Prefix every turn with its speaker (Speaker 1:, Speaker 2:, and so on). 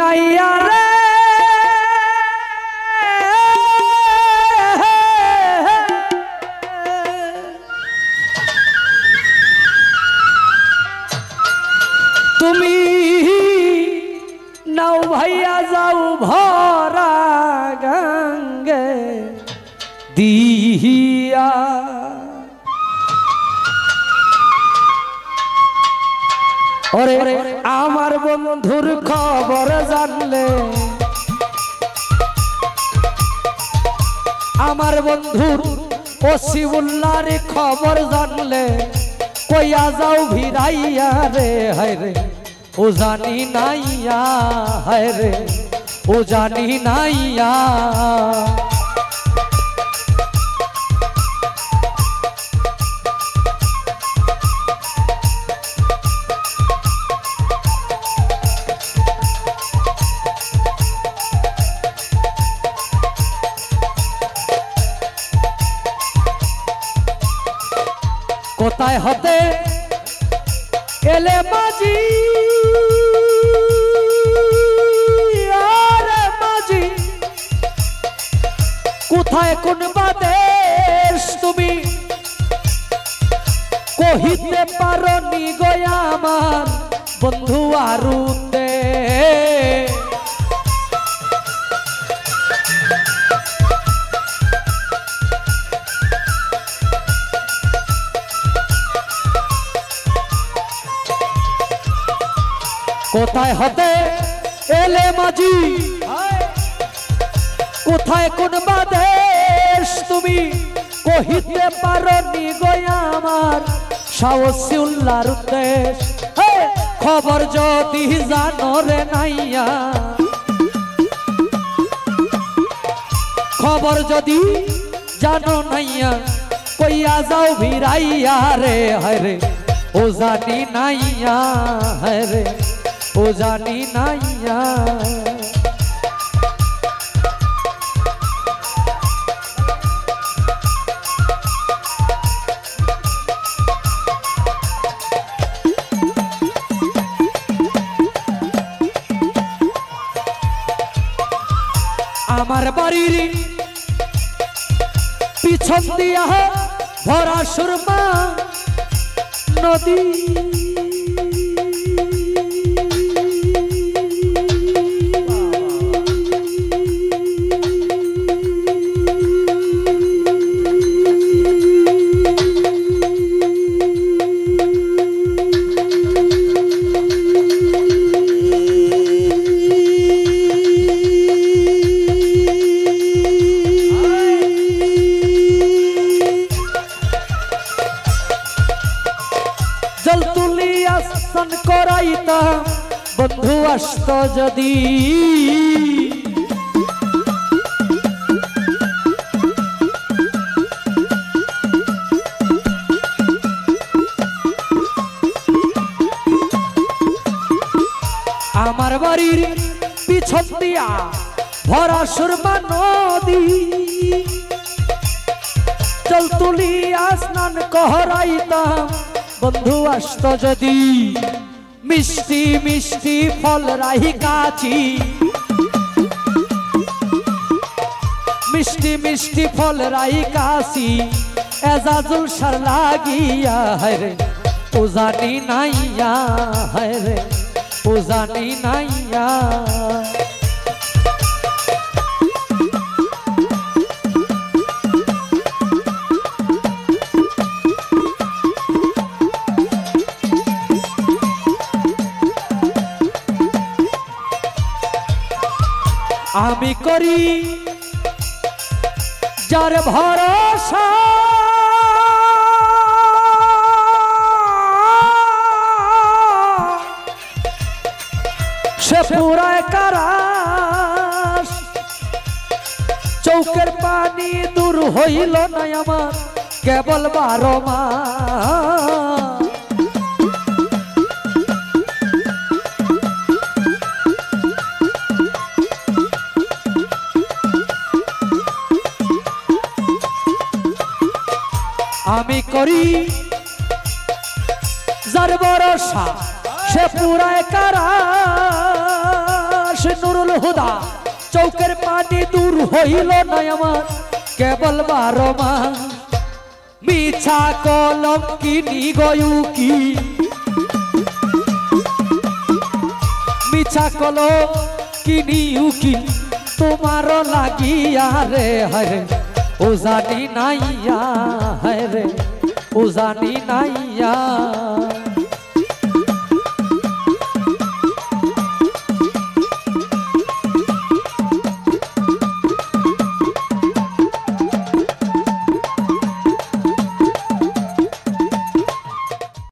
Speaker 1: ভিড়াইয়া রে তুমি নাও ভাইয়া যাও ভরা গঙ্গে দিয়া ওরে আমার বন্ধুর খবর জানলে আমার বন্ধুর ওসিউল্লাহর খবর জানলে কইয়া যাও ভিড়াইয়া রে হায় রে ও জানি নাইয়া হায় রে ও জানি নাইয়া কোথায় হতে এলে মাঝি আরে মাঝি কোথায় কোন বাদেশ তুমি কহিতে পারো নি গো আমার বন্ধু আরুতে কোথায় হতে এলে মাঝি কোথায় কোন বাদেশ তুমি কহিতে পারো নি গো আমার সাহসিউল্লাহর উদ্দেশ খবর যদি জানো রে নাইয়া খবর যদি জানো নাইয়া কইয়া যাও ভিড়াইয়া রে হায় রে ও জানি নাইয়া হায় রে ও জানি নাইয়া আমার বাড়ির পিছন দিয়া ভরা সুরমা নদী জল তুলিয়া স্নান করাইতাম বন্ধু আসত যদি আমার বাড়ির পিছন দিয়া ভরা সুরমা নদী জল তুলিয়া স্নান করাইতাম বন্ধু আসত যদি মিষ্টি মিষ্টি ফল রাহি কাছি মিষ্টি মিষ্টি ফল রাহি কাছি এজাজুল সার লাগিয়া হায় রে ও জানি নাইয়া হায় রে ও জানি নাইয়া আমি করি যার ভরসা সে পুরায় কারাস চৌকের পানি দূর হইল না আমার কেবল 12 মাস আমি করি যার ভরসা সে পুরায় কারাস से नुरुल हुदा चौकर पानी दूर হইল না আমার কেবল 12 মাস মিছা কলম কিনি গয়ু কি মিছা কলম কিনিউ কি তোমার লাগিয়া রে হরে ও জানি নাইয়া হরে ও জানি নাইয়া